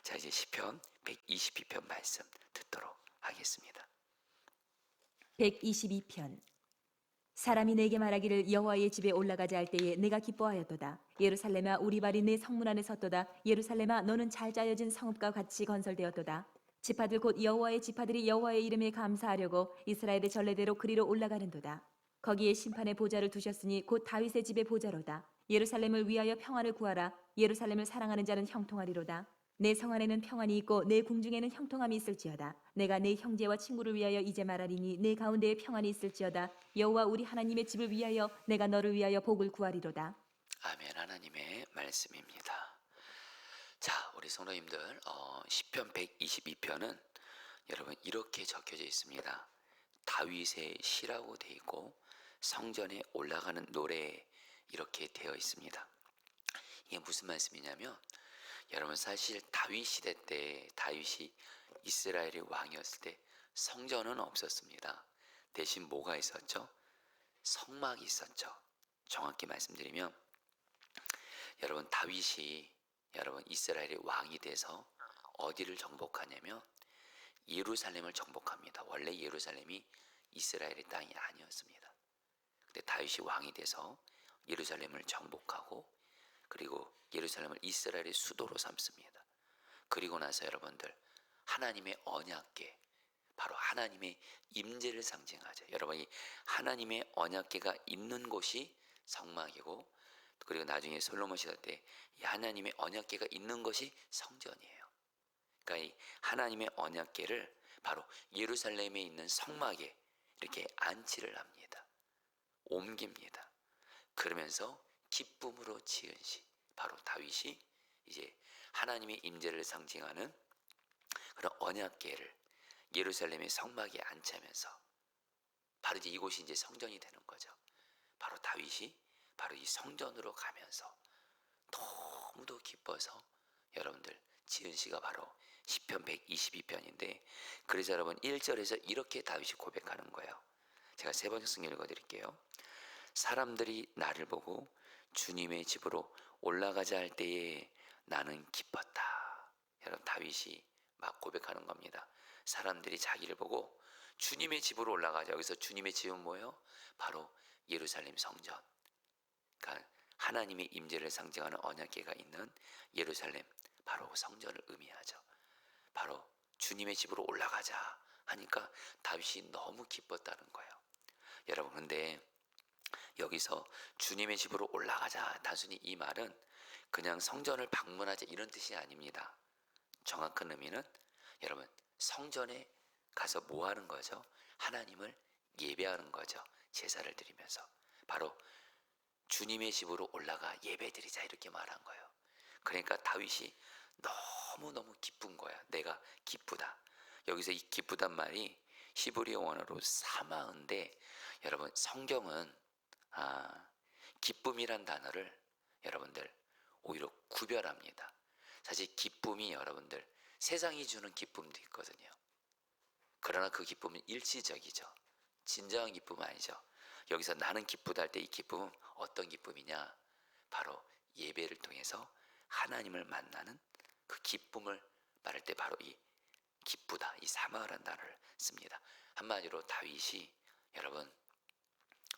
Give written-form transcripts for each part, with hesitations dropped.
자, 이제 시편 122편 말씀 듣도록 하겠습니다. 122편. 사람이 내게 말하기를 여호와의 집에 올라가자 할 때에 내가 기뻐하였도다. 예루살렘아 우리 발이 내 성문 안에 섰도다. 예루살렘아 너는 잘 짜여진 성읍과 같이 건설되었도다. 지파들 곧 여호와의 지파들이 여호와의 이름에 감사하려고 이스라엘의 전례대로 그리로 올라가는도다. 거기에 심판의 보좌를 두셨으니 곧 다윗의 집의 보좌로다. 예루살렘을 위하여 평안을 구하라. 예루살렘을 사랑하는 자는 형통하리로다. 내 성 안에는 평안이 있고 내 궁중에는 형통함이 있을지어다. 내가 내 형제와 친구를 위하여 이제 말하리니 내 가운데에 평안이 있을지어다. 여호와 우리 하나님의 집을 위하여 내가 너를 위하여 복을 구하리로다. 아멘. 하나님의 말씀입니다. 자, 우리 성도님들, 시편 122편은 여러분 이렇게 적혀져 있습니다. 다윗의 시라고 되어 있고 성전에 올라가는 노래 이렇게 되어 있습니다. 이게 무슨 말씀이냐면, 여러분 사실 다윗 시대 때, 다윗이 이스라엘의 왕이었을 때 성전은 없었습니다. 대신 뭐가 있었죠? 성막이 있었죠. 정확히 말씀드리면, 여러분 다윗이 여러분 이스라엘의 왕이 돼서 어디를 정복하냐면 예루살렘을 정복합니다. 원래 예루살렘이 이스라엘의 땅이 아니었습니다. 근데 다윗이 왕이 돼서 예루살렘을 정복하고, 그리고 예루살렘을 이스라엘의 수도로 삼습니다. 그리고 나서 여러분들 하나님의 언약궤, 바로 하나님의 임재를 상징하죠. 여러분이 하나님의 언약궤가 있는 곳이 성막이고, 그리고 나중에 솔로몬 시대 때 이 하나님의 언약궤가 있는 것이 성전이에요. 그러니까 이 하나님의 언약궤를 바로 예루살렘에 있는 성막에 이렇게 안치를 합니다. 옮깁니다. 그러면서 기쁨으로 지은 시, 바로 다윗이 이제 하나님의 임재를 상징하는 그런 언약궤를 예루살렘의 성막에 안치하면서, 바로 이제 이곳이 이제 성전이 되는 거죠. 바로 다윗이 바로 이 성전으로 가면서 너무도 기뻐서 여러분들 지은 시가 바로 시편 122편인데, 그래서 여러분 1절에서 이렇게 다윗이 고백하는 거예요. 제가 세 번째 성경 읽어드릴게요. 사람들이 나를 보고 주님의 집으로 올라가자 할 때에 나는 기뻤다. 여러분 다윗이 막 고백하는 겁니다. 사람들이 자기를 보고 주님의 집으로 올라가자. 여기서 주님의 집은 뭐예요? 바로 예루살렘 성전. 그러니까 하나님의 임재를 상징하는 언약궤가 있는 예루살렘, 바로 성전을 의미하죠. 바로 주님의 집으로 올라가자 하니까 다윗이 너무 기뻤다는 거예요. 여러분 근데 여기서 주님의 집으로 올라가자, 단순히 이 말은 그냥 성전을 방문하자 이런 뜻이 아닙니다. 정확한 의미는 여러분 성전에 가서 뭐 하는 거죠? 하나님을 예배하는 거죠. 제사를 드리면서 바로 주님의 집으로 올라가 예배드리자 이렇게 말한 거예요. 그러니까 다윗이 너무너무 기쁜 거야. 내가 기쁘다. 여기서 이 기쁘단 말이 히브리어 원어로 사마인데, 여러분 성경은 기쁨이란 단어를 여러분들 오히려 구별합니다. 사실 기쁨이 여러분들 세상이 주는 기쁨도 있거든요. 그러나 그 기쁨은 일시적이죠. 진정한 기쁨은 아니죠. 여기서 나는 기쁘다 할 때 이 기쁨은 어떤 기쁨이냐? 바로 예배를 통해서 하나님을 만나는 그 기쁨을 말할 때 바로 이 기쁘다, 이 사마라는 단어를 씁니다. 한마디로 다윗이 여러분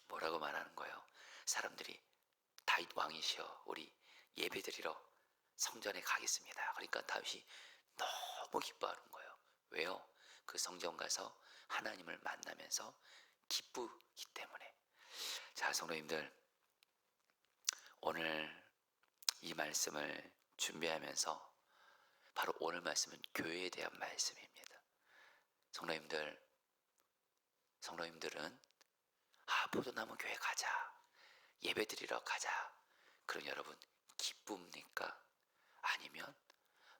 뭐라고 말하는 거예요? 사람들이 다윗 왕이시여 우리 예배드리러 성전에 가겠습니다. 그러니까 다윗이 너무 기뻐하는 거예요. 왜요? 그 성전 가서 하나님을 만나면서 기쁘기 때문에. 자, 성도님들 오늘 이 말씀을 준비하면서 바로 오늘 말씀은 교회에 대한 말씀입니다. 성도님들은 포도나무 교회 가자, 예배드리러 가자, 그럼 여러분 기쁩니까? 아니면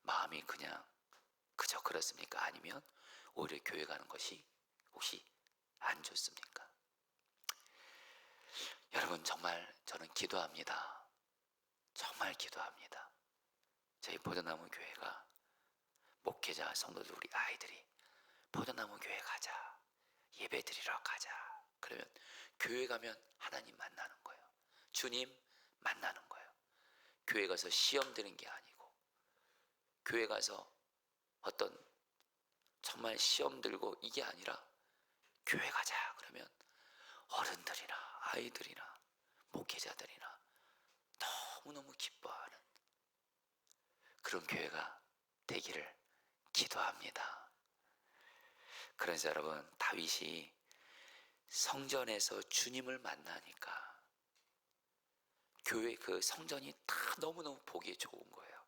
마음이 그냥 그저 그렇습니까? 아니면 오히려 교회 가는 것이 혹시 안 좋습니까? 여러분 정말 저는 기도합니다. 정말 기도합니다. 저희 포도나무 교회가 목회자 성도들 우리 아이들이 포도나무 교회 가자, 예배 드리러 가자. 그러면 교회 가면 하나님 만나는 거예요. 주님 만나는 거예요. 교회 가서 시험 드는 게 아니고, 교회 가서 어떤 정말 시험 들고 이게 아니라 교회 가자 그러면 어른들이나 아이들이나 목회자들이나 너무너무 기뻐하는 그런 교회가 되기를 기도합니다. 그래서 여러분, 다윗이 성전에서 주님을 만나니까 교회 그 성전이 다 너무너무 보기에 좋은 거예요.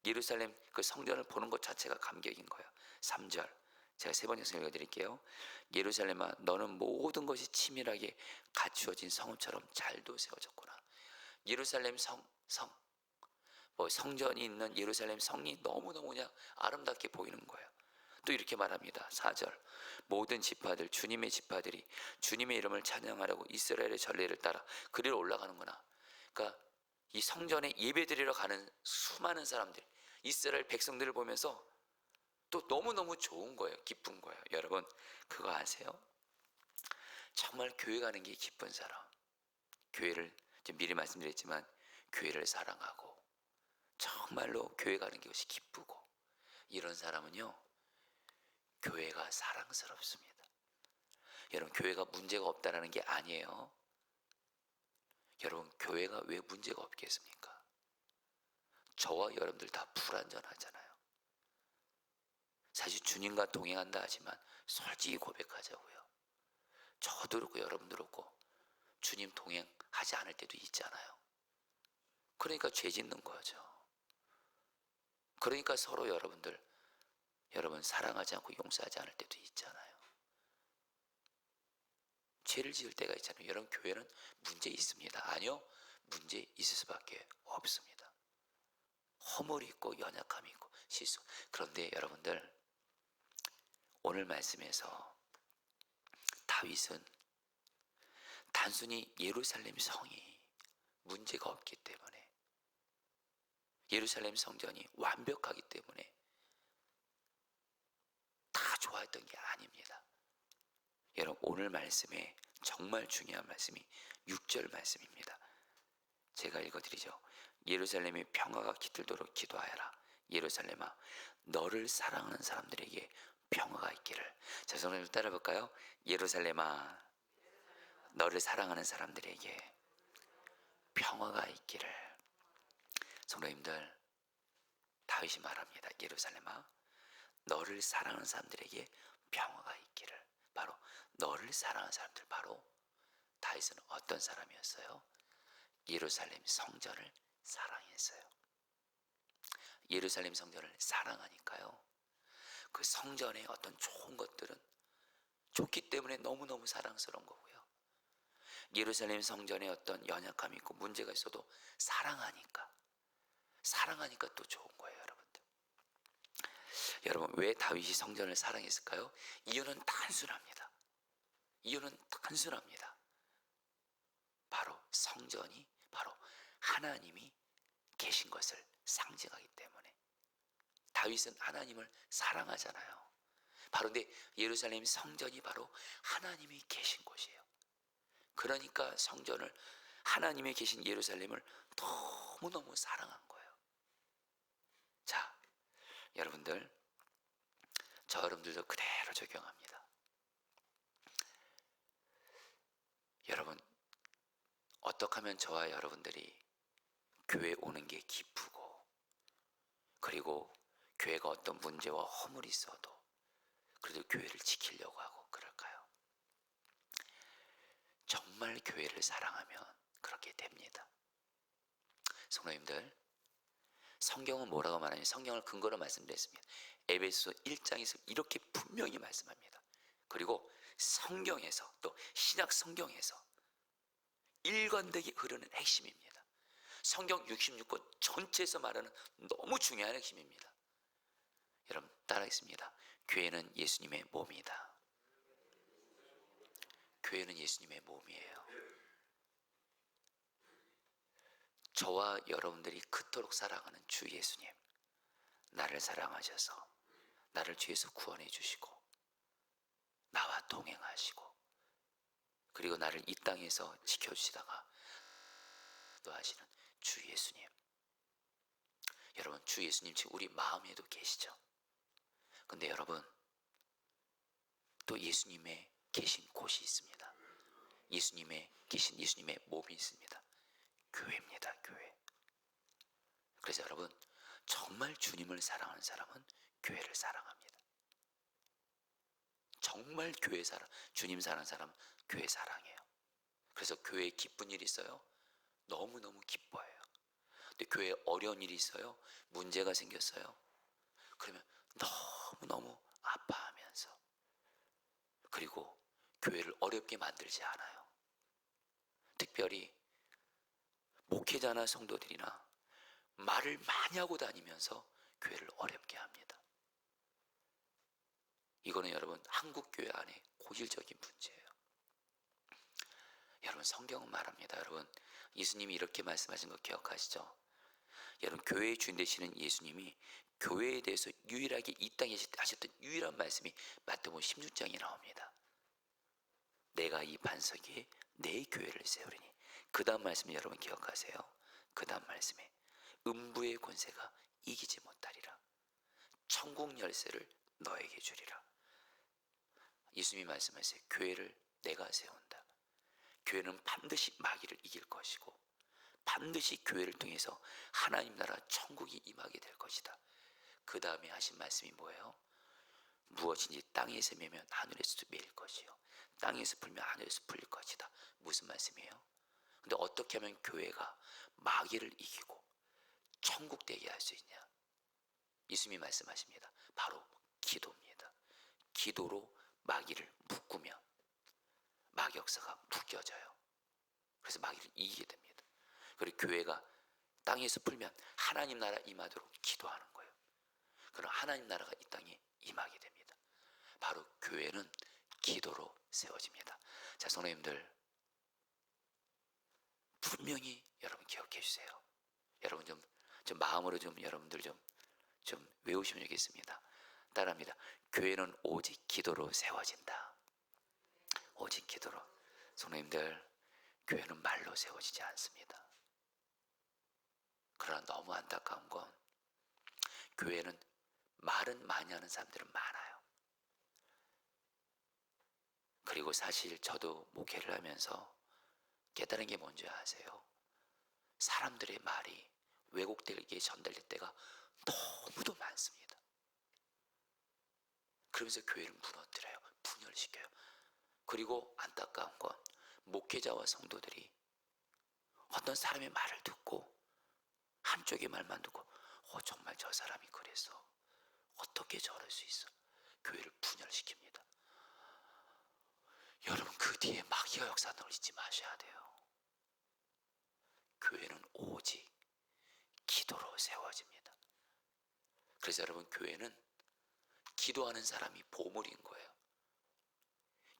예루살렘 그 성전을 보는 것 자체가 감격인 거예요. 3절 제가 세 번째 읽어드릴게요. 예루살렘아, 너는 모든 것이 치밀하게 갖추어진 성읍처럼 잘도 세워졌구나. 예루살렘 성전이 있는 예루살렘 성이 너무너무 그냥 아름답게 보이는 거예요. 또 이렇게 말합니다. 4절 모든 지파들, 주님의 지파들이 주님의 이름을 찬양하려고 이스라엘의 전례를 따라 그리로 올라가는구나. 그러니까 이 성전에 예배드리러 가는 수많은 사람들, 이스라엘 백성들을 보면서 또 너무너무 좋은 거예요. 기쁜 거예요. 여러분 그거 아세요? 정말 교회 가는 게 기쁜 사람, 교회를 미리 말씀드렸지만 교회를 사랑하고 정말로 교회 가는 것이 기쁘고 이런 사람은요, 교회가 사랑스럽습니다. 여러분 교회가 문제가 없다라는 게 아니에요. 여러분 교회가 왜 문제가 없겠습니까? 저와 여러분들 다 불완전하잖아요. 사실 주님과 동행한다 하지만 솔직히 고백하자고요. 저도 그렇고 여러분도 그렇고 주님 동행하지 않을 때도 있잖아요. 그러니까 죄 짓는 거죠. 그러니까 서로 여러분 사랑하지 않고 용서하지 않을 때도 있잖아요. 죄를 지을 때가 있잖아요. 여러분 교회는 문제 있습니다. 아니요, 문제 있을 수밖에 없습니다. 허물이 있고 연약함이 있고 실수. 그런데 여러분들 오늘 말씀에서 다윗은 단순히 예루살렘 성이 문제가 없기 때문에, 예루살렘 성전이 완벽하기 때문에 다 좋아했던 게 아닙니다. 여러분 오늘 말씀에 정말 중요한 말씀이 6절 말씀입니다. 제가 읽어드리죠. 예루살렘의 평화가 깃들도록 기도하여라. 예루살렘아, 너를 사랑하는 사람들에게 평화가 있기를. 자, 성도님 따라 볼까요? 예루살렘아, 너를 사랑하는 사람들에게 평화가 있기를. 성도님들, 다윗이 말합니다. 예루살렘아, 너를 사랑하는 사람들에게 평화가 있기를. 바로 너를 사랑하는 사람들, 바로 다윗은 어떤 사람이었어요? 예루살렘 성전을 사랑했어요. 예루살렘 성전을 사랑하니까요, 그 성전의 어떤 좋은 것들은 좋기 때문에 너무너무 사랑스러운 거고요, 예루살렘 성전에 어떤 연약함이 있고 문제가 있어도 사랑하니까 또 좋은 거예요. 여러분 왜 다윗이 성전을 사랑했을까요? 이유는 단순합니다. 바로 성전이 바로 하나님이 계신 것을 상징하기 때문에. 다윗은 하나님을 사랑하잖아요. 바로 근데 예루살렘 성전이 바로 하나님이 계신 곳이에요. 그러니까 성전을, 하나님이 계신 예루살렘을 너무너무 사랑한 거예요. 자, 여러분들, 저 여러분들도 그대로 적용합니다. 여러분 어떻게 하면 저와 여러분들이 교회 오는 게 기쁘고, 그리고 교회가 어떤 문제와 허물이 있어도 그래도 교회를 지키려고 하고 그럴까요? 정말 교회를 사랑하면 그렇게 됩니다. 성도님들, 성경은 뭐라고 말하냐면, 성경을 근거로 말씀드렸습니다. 에베소 1장에서 이렇게 분명히 말씀합니다. 그리고 성경에서, 또 신약 성경에서 일관되게 흐르는 핵심입니다. 성경 66권 전체에서 말하는 너무 중요한 핵심입니다. 여러분 따라하겠습니다. 교회는 예수님의 몸이다. 교회는 예수님의 몸이에요. 저와 여러분들이 그토록 사랑하는 주 예수님, 나를 사랑하셔서 나를 죄에서 구원해 주시고 나와 동행하시고, 그리고 나를 이 땅에서 지켜주시다가 또 하시는 주 예수님. 여러분, 주 예수님 지금 우리 마음에도 계시죠? 근데 여러분, 또 예수님의 계신 곳이 있습니다. 예수님의 계신 예수님의 몸이 있습니다. 교회입니다. 교회. 그래서 여러분, 정말 주님을 사랑하는 사람은 교회를 사랑합니다. 정말 교회 사랑, 주님 사랑하는 사람은 교회 사랑해요. 그래서 교회에 기쁜 일이 있어요, 너무너무 기뻐해요. 근데 교회에 어려운 일이 있어요, 문제가 생겼어요, 그러면 너무너무 아파하면서, 그리고 교회를 어렵게 만들지 않아요. 특별히 목회자나 성도들이나 말을 많이 하고 다니면서 교회를 어렵게 합니다. 이거는 여러분, 한국 교회 안에 고질적인 문제예요. 여러분, 성경은 말합니다. 여러분, 예수님이 이렇게 말씀하신 거 기억하시죠? 여러분, 교회의 주인 되시는 예수님이 교회에 대해서 유일하게 이 땅에 하셨던 유일한 말씀이 마태복음 16장에 나옵니다. 내가 이 반석 위에 내 교회를 세우리니. 그 다음 말씀 여러분 기억하세요? 그 다음 말씀에 음부의 권세가 이기지 못하리라. 천국 열쇠를 너에게 주리라. 예수님이 말씀하세요. 교회를 내가 세운다. 교회는 반드시 마귀를 이길 것이고 반드시 교회를 통해서 하나님 나라 천국이 임하게 될 것이다. 그 다음에 하신 말씀이 뭐예요? 무엇인지 땅에서 매면 하늘에서도 매일 것이요, 땅에서 풀면 하늘에서 풀릴 것이다. 무슨 말씀이에요? 근데 어떻게 하면 교회가 마귀를 이기고 천국 되게 할 수 있냐? 예수님이 말씀하십니다. 바로 기도입니다. 기도로 마귀를 묶으면 마귀 역사가 묶여져요. 그래서 마귀를 이기게 됩니다. 그리고 교회가 땅에서 풀면 하나님 나라 임하도록 기도하는 거예요. 그럼 하나님 나라가 이 땅에 임하게 됩니다. 바로 교회는 기도로 세워집니다. 자, 성도님들, 분명히 여러분 기억해 주세요. 여러분 좀 마음으로 좀 여러분들 좀 외우시면 좋겠습니다. 따라합니다. 교회는 오직 기도로 세워진다. 오직 기도로. 성도님들, 교회는 말로 세워지지 않습니다. 그러나 너무 안타까운 건 교회는 말은 많이 하는 사람들은 많아요. 그리고 사실 저도 목회를 하면서 깨달은 게 뭔지 아세요? 사람들의 말이 왜곡되게 전달될 때가 너무도 많습니다. 그러면서 교회를 무너뜨려요. 분열시켜요. 그리고 안타까운 건 목회자와 성도들이 어떤 사람의 말을 듣고 한쪽의 말만 듣고 정말 저 사람이 그래서 어떻게 저럴 수 있어? 교회를 분열시킵니다. 여러분, 그 뒤에 마귀가 역사하는 잊지 마셔야 돼요. 교회는 오직 기도로 세워집니다. 그래서 여러분, 교회는 기도하는 사람이 보물인 거예요.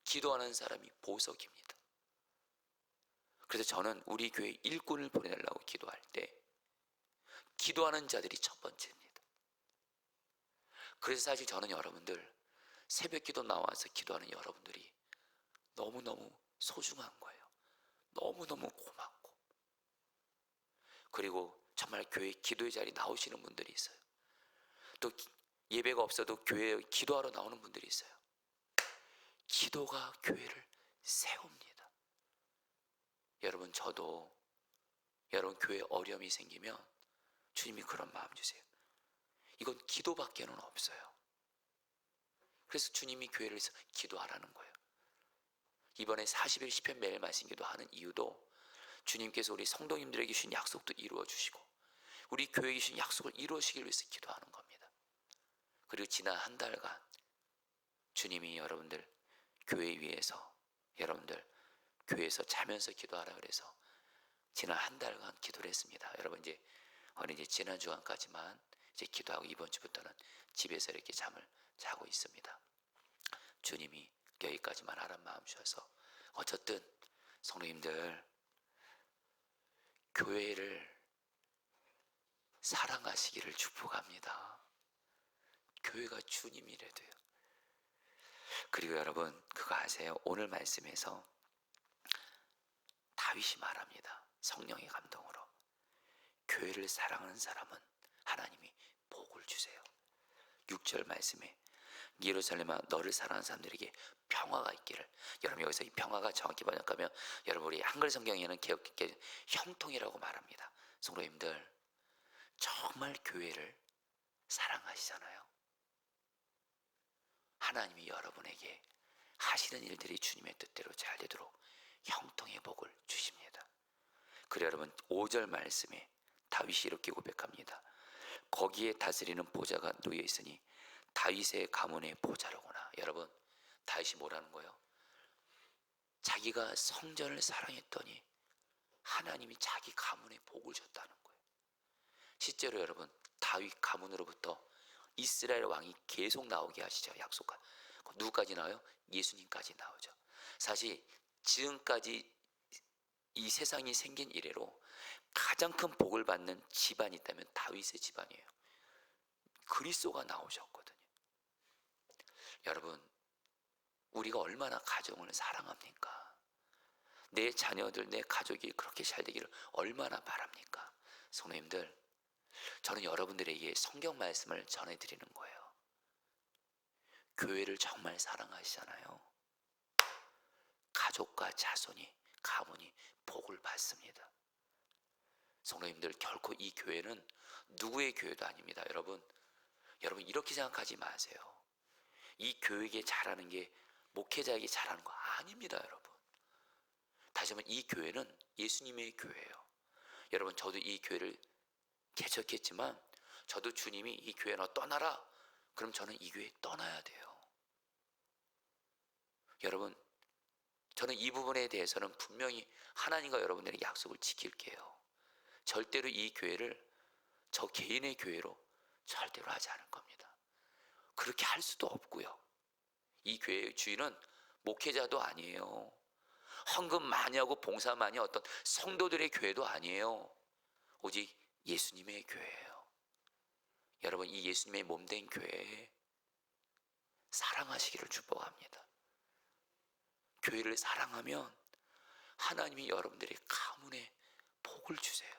기도하는 사람이 보석입니다. 그래서 저는 우리 교회 일꾼을 보내달라고 기도할 때 기도하는 자들이 첫 번째입니다. 그래서 사실 저는 여러분들 새벽 기도 나와서 기도하는 여러분들이 너무너무 소중한 거예요. 너무너무 고맙고, 그리고 정말 교회 기도의 자리 나오시는 분들이 있어요. 또 예배가 없어도 교회에 기도하러 나오는 분들이 있어요. 기도가 교회를 세웁니다. 여러분, 저도 여러분 교회에 어려움이 생기면 주님이 그런 마음 주세요. 이건 기도밖에는 없어요. 그래서 주님이 교회를 위해서 기도하라는 거예요. 이번에 40일 시편 매일 말씀 기도하는 이유도 주님께서 우리 성도님들에게 주신 약속도 이루어 주시고 우리 교회에 주신 약속을 이루시길 위해서 기도하는 겁니다. 그리고 지난 한 달간 주님이 여러분들 교회 위해서, 여러분들 교회에서 자면서 기도하라 그래서 지난 한 달간 기도를 했습니다. 여러분, 이제 지난 주간까지만 이제 기도하고 이번 주부터는 집에서 이렇게 잠을 자고 있습니다. 주님이 여기까지만 하란 마음 주셔서 어쨌든 성도님들 교회를 사랑하시기를 축복합니다. 교회가 주님이래도요. 그리고 여러분 그거 아세요? 오늘 말씀에서 다윗이 말합니다. 성령의 감동으로 교회를 사랑하는 사람은 하나님이 복을 주세요. 6절 말씀에 예루살렘아 너를 사랑하는 사람들에게 평화가 있기를. 여러분 여기서 이 평화가 정확히 번역하면 여러분 우리 한글 성경에는 개역기에 형통이라고 말합니다. 성도님들 정말 교회를 사랑하시잖아요. 하나님이 여러분에게 하시는 일들이 주님의 뜻대로 잘 되도록 형통의 복을 주십니다. 그래 여러분 5절 말씀에 다윗이 이렇게 고백합니다. 거기에 다스리는 보좌가 놓여 있으니 다윗의 가문의 보좌로구나. 여러분 다윗이 뭐라는 거예요? 자기가 성전을 사랑했더니 하나님이 자기 가문에 복을 줬다는 거예요. 실제로 여러분 다윗 가문으로부터 이스라엘 왕이 계속 나오게 하시죠. 약속한 누구까지 나와요? 예수님까지 나오죠. 사실 지금까지 이 세상이 생긴 이래로 가장 큰 복을 받는 집안이 있다면 다윗의 집안이에요. 그리스도가 나오셨거든요. 여러분 우리가 얼마나 가정을 사랑합니까? 내 자녀들 내 가족이 그렇게 잘 되기를 얼마나 바랍니까? 성도님들 저는 여러분들에게 성경 말씀을 전해드리는 거예요. 교회를 정말 사랑하시잖아요. 가족과 자손이 가문이 복을 받습니다. 성도님들 결코 이 교회는 누구의 교회도 아닙니다. 여러분 이렇게 생각하지 마세요. 이 교회에게 잘하는 게 목회자에게 잘하는 거 아닙니다. 여러분 다시 한번 이 교회는 예수님의 교회예요. 여러분 저도 이 교회를 개척했지만 저도 주님이 이 교회 너 떠나라 그럼 저는 이 교회 떠나야 돼요. 여러분 저는 이 부분에 대해서는 분명히 하나님과 여러분들의 약속을 지킬게요. 절대로 이 교회를 저 개인의 교회로 절대로 하지 않을 겁니다. 그렇게 할 수도 없고요. 이 교회의 주인은 목회자도 아니에요. 헌금 많이 하고 봉사 많이 어떤 성도들의 교회도 아니에요. 오직 예수님의 교회예요. 여러분 이 예수님의 몸된 교회에 사랑하시기를 축복합니다. 교회를 사랑하면 하나님이 여러분들의 가문에 복을 주세요.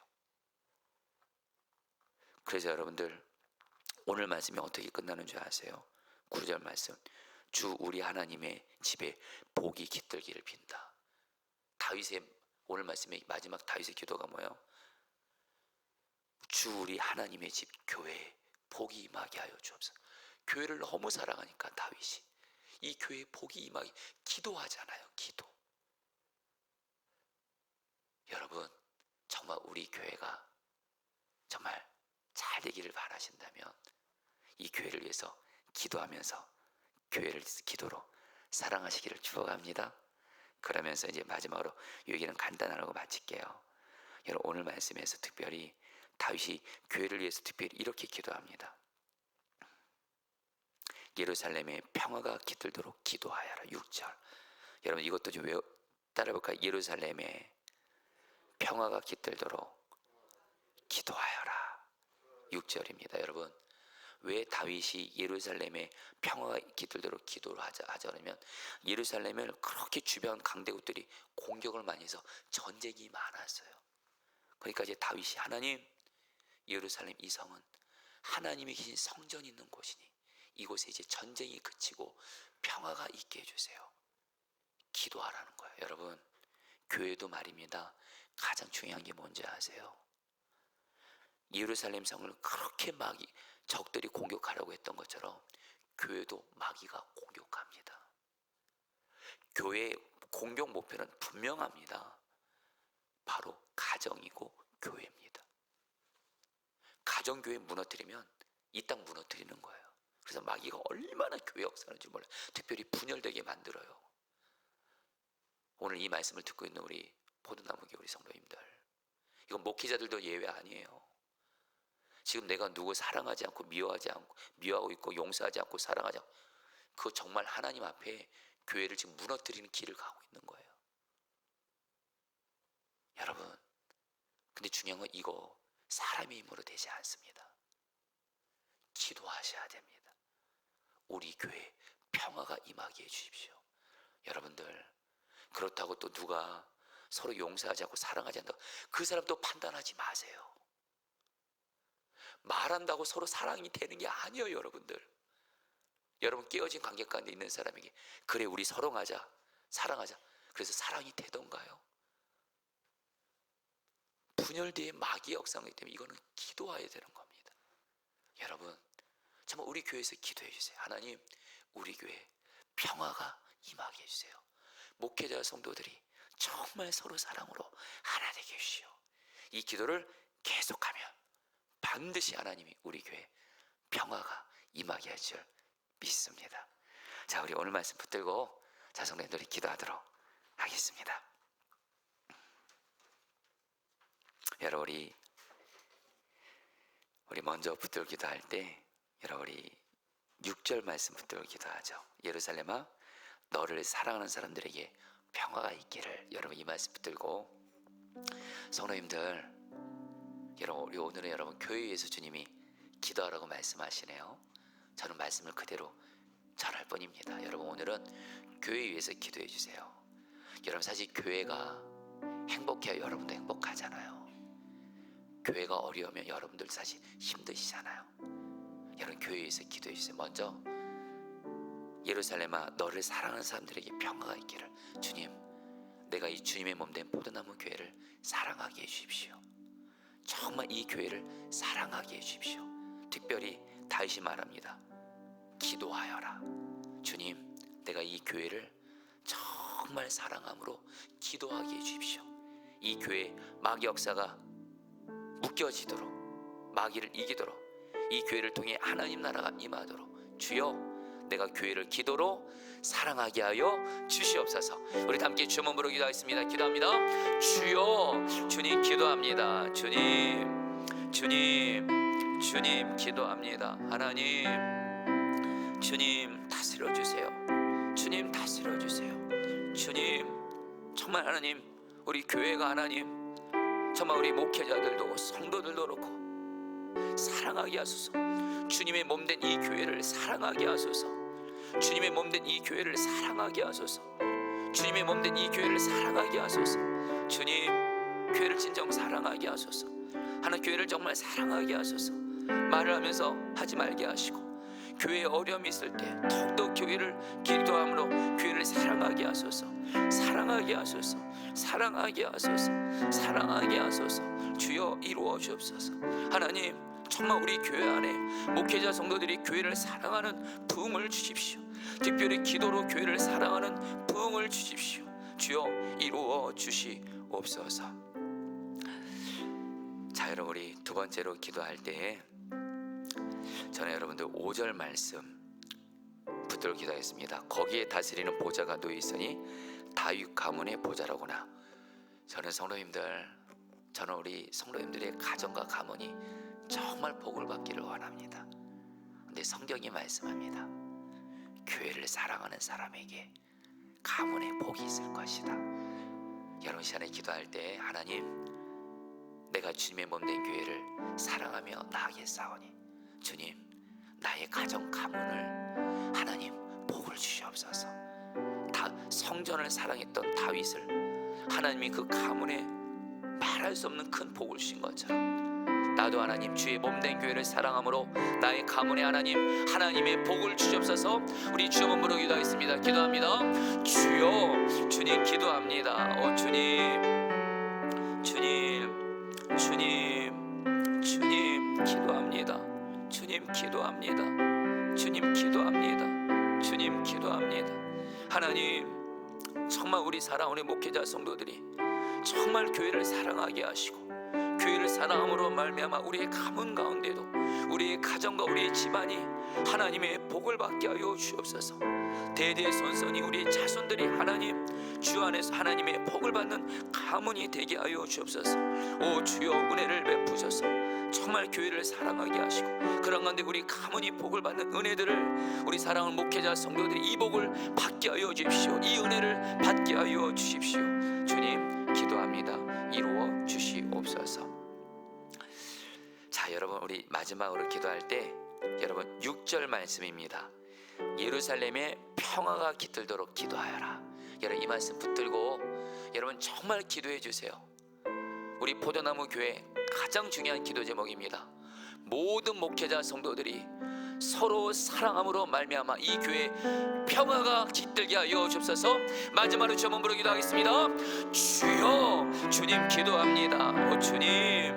그래서 여러분들 오늘 말씀이 어떻게 끝나는 줄 아세요? 9절 말씀 주 우리 하나님의 집에 복이 깃들기를 빈다. 다윗의 오늘 말씀의 마지막 다윗의 기도가 뭐예요? 주 우리 하나님의 집 교회에 복이 임하게 하여 주옵소서. 교회를 너무 사랑하니까 다윗이 이 교회에 복이 임하게 기도하잖아요. 기도. 여러분 정말 우리 교회가 정말 잘 되기를 바라신다면 이 교회를 위해서 기도하면서 교회를 기도로 사랑하시기를 축복합니다. 그러면서 이제 마지막으로 이 얘기는 간단하고 마칠게요. 여러분 오늘 말씀에서 특별히 다윗이 교회를 위해서 특별히 이렇게 기도합니다. 예루살렘에 평화가 깃들도록 기도하여라. 6절. 여러분 이것도 좀 따라볼까요? 예루살렘에 평화가 깃들도록 기도하여라. 6절입니다. 여러분 왜 다윗이 예루살렘에 평화가 깃들도록 기도를 하자면 예루살렘을 그렇게 주변 강대국들이 공격을 많이 해서 전쟁이 많았어요. 그러니까 이제 다윗이 하나님 예루살렘 이 성은 하나님이 계신 성전이 있는 곳이니 이곳에 이제 전쟁이 그치고 평화가 있게 해주세요. 기도하라는 거예요. 여러분 교회도 말입니다. 가장 중요한 게 뭔지 아세요? 예루살렘 성을 그렇게 적들이 공격하려고 했던 것처럼 교회도 마귀가 공격합니다. 교회의 공격 목표는 분명합니다. 바로 가정이고 교회입니다. 가정교회 무너뜨리면 이 땅 무너뜨리는 거예요. 그래서 마귀가 얼마나 교회 역사하는지 몰라요. 특별히 분열되게 만들어요. 오늘 이 말씀을 듣고 있는 우리 포도나무교 우리 성도님들, 이건 목회자들도 예외 아니에요. 지금 내가 누구 사랑하지 않고 미워하고 있고 용서하지 않고 사랑하지 않고, 그거 정말 하나님 앞에 교회를 지금 무너뜨리는 길을 가고 있는 거예요. 여러분, 근데 중요한 건 이거 사람의 힘으로 되지 않습니다. 기도하셔야 됩니다. 우리 교회 평화가 임하게 해주십시오. 여러분들, 그렇다고 또 누가 서로 용서하지 않고 사랑하지 않는다, 그 사람 또 판단하지 마세요. 말한다고 서로 사랑이 되는 게 아니에요. 여러분들, 여러분 깨어진 관계 가운데 있는 사람에게 그래 우리 서롱하자, 사랑하자, 그래서 사랑이 되던가요? 분열대의 마귀의 역사이기 때문에 이거는 기도해야 되는 겁니다. 여러분, 정말 우리 교회에서 기도해 주세요. 하나님, 우리 교회 평화가 임하게 해주세요. 목회자 성도들이 정말 서로 사랑으로 하나 되게 해주시오. 이 기도를 계속하면 반드시 하나님이 우리 교회 평화가 임하게 할 줄 믿습니다. 자, 우리 오늘 말씀 붙들고 자, 성도님들이 기도하도록 하겠습니다. 여러분, 우리 먼저 붙들고 기도할 때 여러분, 우리 6절 말씀 붙들고 기도하죠. 예루살렘아, 너를 사랑하는 사람들에게 평화가 있기를. 여러분, 이 말씀 붙들고 성도님들, 여러분, 우리 오늘은 여러분 교회에서 주님이 기도하라고 말씀하시네요. 저는 말씀을 그대로 전할 뿐입니다. 여러분, 오늘은 교회 위해서 기도해 주세요. 여러분, 사실 교회가 행복해야 여러분도 행복하잖아요. 교회가 어려우면 여러분들 사실 힘드시잖아요. 여러분, 교회 위해서 기도해 주세요. 먼저 예루살렘아, 너를 사랑하는 사람들에게 평화가 있기를. 주님, 내가 이 주님의 몸된 포도나무 교회를 사랑하게 해주십시오. 정말 이 교회를 사랑하게 해주십시오. 특별히 다윗이 말합니다. 기도하여라. 주님, 내가 이 교회를 정말 사랑함으로 기도하게 해주십시오. 이 교회 마귀 역사가 묶여지도록, 마귀를 이기도록, 이 교회를 통해 하나님 나라가 임하도록 주여, 내가 교회를 기도로 사랑하게 하여 주시옵소서. 우리 함께 주 몸으로 기도하겠습니다. 기도합니다. 주여, 주님 기도합니다. 주님, 주님, 주님 기도합니다. 하나님, 주님 다스려 주세요. 주님 다스려 주세요. 주님, 정말 하나님, 우리 교회가 하나님, 정말 우리 목회자들도 성도들도 그렇고 사랑하게 하소서. 주님의 몸된 이 교회를 사랑하게 하소서. 주님의 몸된 이 교회를 사랑하게 하소서. 주님의 몸된 이 교회를 사랑하게 하소서. 주님, 교회를 진정 사랑하게 하소서. 하나님, 교회를 정말 사랑하게 하소서. 말을 하면서 하지 말게 하시고, 교회에 어려움이 있을 때 더욱더 교회를 기도함으로 교회를 사랑하게 하소서. 사랑하게 하소서. 사랑하게 하소서. 사랑하게 하소서. 주여 이루어 주옵소서. 하나님, 정말 우리 교회 안에 목회자 성도들이 교회를 사랑하는 부흥을 주십시오. 특별히 기도로 교회를 사랑하는 부흥을 주십시오. 주여 이루어 주시옵소서. 자, 여러분, 우리 두 번째로 기도할 때 저는 여러분들 5절 말씀 붙들고 기도하겠습니다. 거기에 다스리는 보좌가 놓여 있으니 다윗 가문의 보좌라구나. 저는 성도님들, 저는 우리 성도님들의 가정과 가문이 정말 복을 받기를 원합니다. 근데 성경이 말씀합니다. 교회를 사랑하는 사람에게 가문의 복이 있을 것이다. 여러분, 시간에 기도할 때 하나님, 내가 주님의 몸된 교회를 사랑하며 나아가겠사오니 주님, 나의 가정 가문을 하나님 복을 주시옵소서. 다 성전을 사랑했던 다윗을 하나님이 그 가문에 말할 수 없는 큰 복을 주신 것처럼 나도 하나님 주의 몸된 교회를 사랑함으로 나의 가문에 하나님, 하나님의 복을 주시옵소서. 우리 주여 몸으로 기도하겠습니다. 기도합니다. 주여, 주님 기도합니다. 주님, 주님, 주님, 주님 기도합니다. 주님 기도합니다. 주님 기도합니다. 주님 기도합니다. 하나님, 정말 우리 사랑하는 목회자 성도들이 정말 교회를 사랑하게 하시고 교회를 사랑함으로 말미암아 우리의 가문 가운데도 우리의 가정과 우리의 집안이 하나님의 복을 받게 하여 주옵소서. 대대손손이 우리의 자손들이 하나님 주 안에서 하나님의 복을 받는 가문이 되게 하여 주옵소서. 오 주여, 은혜를 베푸셔서 정말 교회를 사랑하게 하시고 그런 가운데 우리 가문이 복을 받는 은혜들을 우리 사랑하는 목회자 성도들이 이 복을 받게 하여 주십시오. 이 은혜를 받게 하여 주십시오. 주님 기도합니다. 이루어 주시옵소서. 자, 여러분, 우리 마지막으로 기도할 때 여러분 6절 말씀입니다. 예루살렘에 평화가 깃들도록 기도하여라. 여러분, 이 말씀 붙들고 여러분 정말 기도해 주세요. 우리 포도나무 교회 가장 중요한 기도 제목입니다. 모든 목회자 성도들이 서로 사랑함으로 말미암아 이 교회 평화가 깃들게 하여 주옵소서. 마지막으로 주 한번 부르기도 하겠습니다. 주여, 주님 기도합니다. 오 주님,